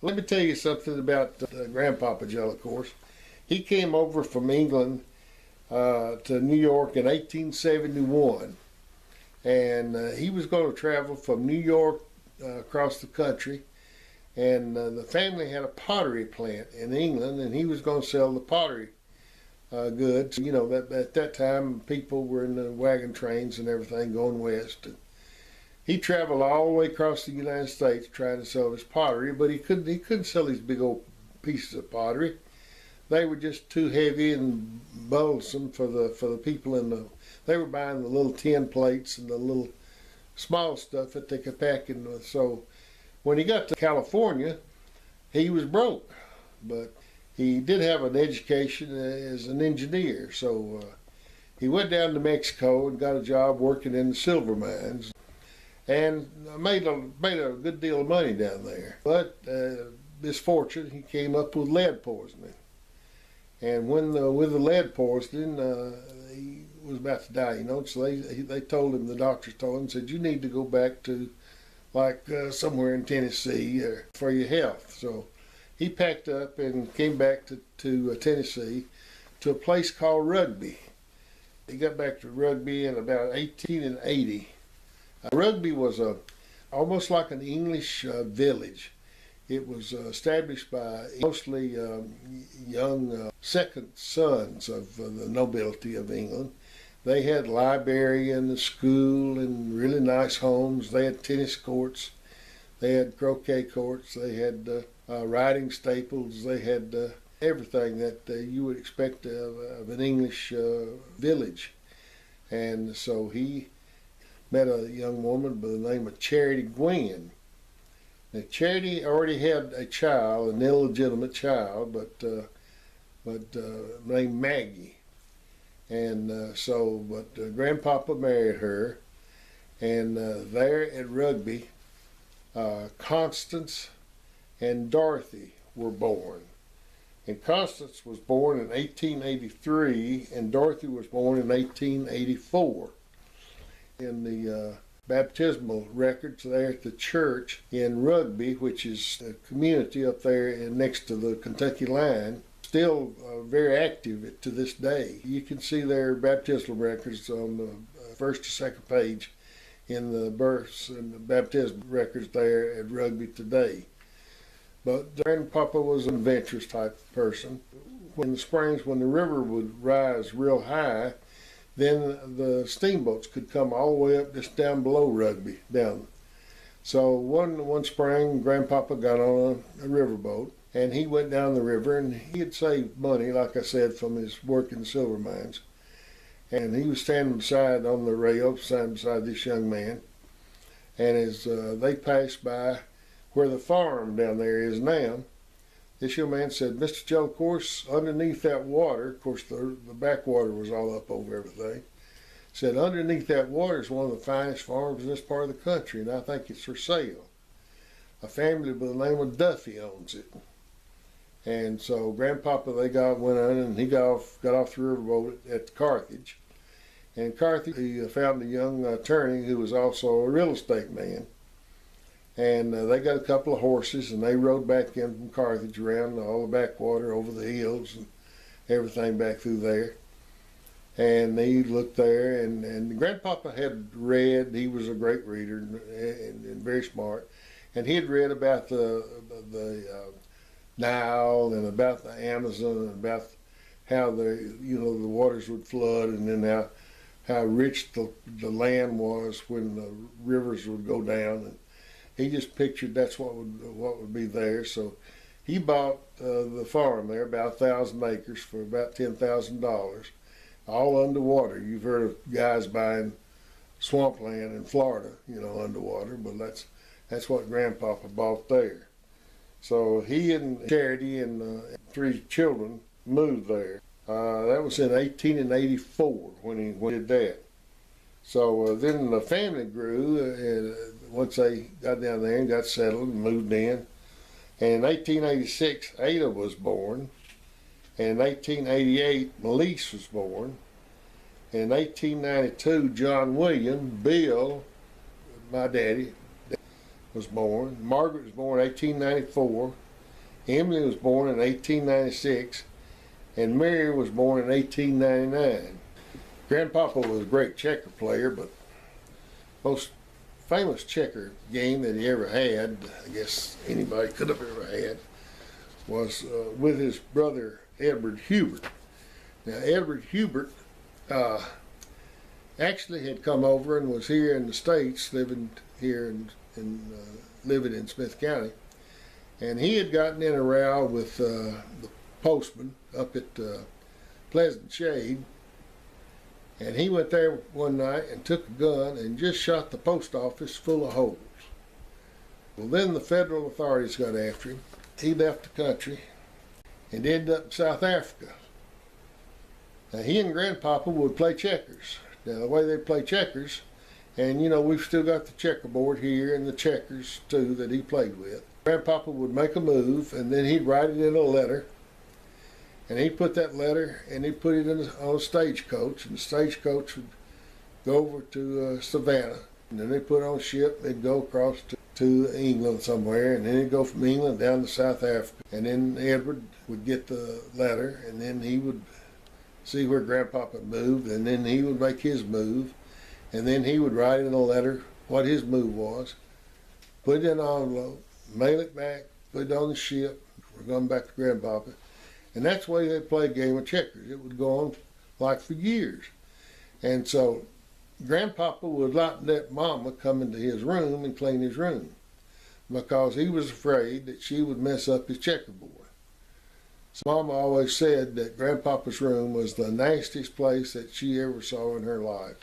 Let me tell you something about Grandpappa John, of course. He came over from England to New York in 1871, and he was going to travel from New York across the country, and the family had a pottery plant in England, and he was going to sell the pottery goods. You know, at that time, people were in the wagon trains and everything going west. He traveled all the way across the United States trying to sell his pottery, but he couldn't sell these big old pieces of pottery. They were just too heavy and burdensome for the people in the. They were buying the little tin plates and the little small stuff that they could pack in. So when he got to California, he was broke, but he did have an education as an engineer. So he went down to Mexico and got a job working in the silver mines, and made a good deal of money down there. But misfortune, he came up with lead poisoning. And with the lead poisoning, he was about to die, you know. So they told him, the doctors told him, said, you need to go back to like somewhere in Tennessee for your health. So he packed up and came back to Tennessee, to a place called Rugby. He got back to Rugby in about 1880. Rugby was almost like an English village. It was established by mostly young second sons of the nobility of England. They had library and a school and really nice homes. They had tennis courts. They had croquet courts. They had riding stables. They had everything that you would expect of an English village. And so he met a young woman by the name of Charity Gwynn. Now, Charity already had a child, an illegitimate child, but named Maggie. And but Grandpappa married her, and there at Rugby, Constance and Dorothy were born. And Constance was born in 1883, and Dorothy was born in 1884. In the baptismal records there at the church in Rugby, which is a community up there next to the Kentucky line, still very active to this day. You can see their baptismal records on the first or second page in the births and the baptismal records there at Rugby today. But Grandpappa was an adventurous type of person. In the springs, when the river would rise real high, then the steamboats could come all the way up just down below Rugby, down. So one spring, Grandpappa got on a riverboat, and he went down the river, and he had saved money, like I said, from his work in the silver mines. And he was standing on the rail, beside this young man. And as they passed by where the farm down there is now, this young man said, Mr. Joe, of course, underneath that water, of course the backwater was all up over everything, said underneath that water is one of the finest farms in this part of the country, and I think it's for sale. A family by the name of Duffy owns it. And so Grandpappa, went on, and he got off the riverboat at Carthage. And Carthage, he found a young attorney who was also a real estate man. And they got a couple of horses, and they rode back in from Carthage around all the backwater, over the hills and everything back through there. And he looked there, and Grandpappa had read. He was a great reader and very smart. And he had read about the Nile and about the Amazon and about how the waters would flood, and then how rich the land was when the rivers would go down. And he just pictured that's what would be there. So he bought the farm there, about 1,000 acres, for about $10,000, all underwater. You've heard of guys buying swampland in Florida, underwater, but that's what Grandpappa bought there. So he and Charity and 3 children moved there. That was in 1884 when he did that. So then the family grew once they got down there and got settled and moved in. And in 1886, Ada was born. And in 1888, Melise was born. In 1892, John William, Bill, my daddy, was born. Margaret was born in 1894. Emily was born in 1896, and Mary was born in 1899. Grandpapa was a great checker player, but most famous checker game that he ever had, I guess anybody could have ever had, was with his brother Edward Hubert. Now Edward Hubert actually had come over and was here in the States, living here living in Smith County, and he had gotten in a row with the postman up at Pleasant Shade, and he went there one night and took a gun and just shot the post office full of holes. Well, then the federal authorities got after him. He left the country and ended up in South Africa. Now he and Grandpapa would play checkers. Now the way they play checkers, and you know, we've still got the checkerboard here and the checkers too that he played with. Grandpapa would make a move and then he'd write it in a letter, and he'd put that letter and he'd put it on a stagecoach, and the stagecoach would go over to Savannah, and then they'd put it on a ship, they'd go across to England somewhere, and then he'd go from England down to South Africa, and then Edward would get the letter, and then he would see where Grandpapa moved, and then he would make his move, and then he would write in a letter what his move was, put it in an envelope, mail it back, put it on the ship, we're going back to Grandpapa. And that's the way they played a game of checkers. It would go on like for years. And so Grandpapa would not let Mama come into his room and clean his room, because he was afraid that she would mess up his checkerboard. So Mama always said that Grandpapa's room was the nastiest place that she ever saw in her life.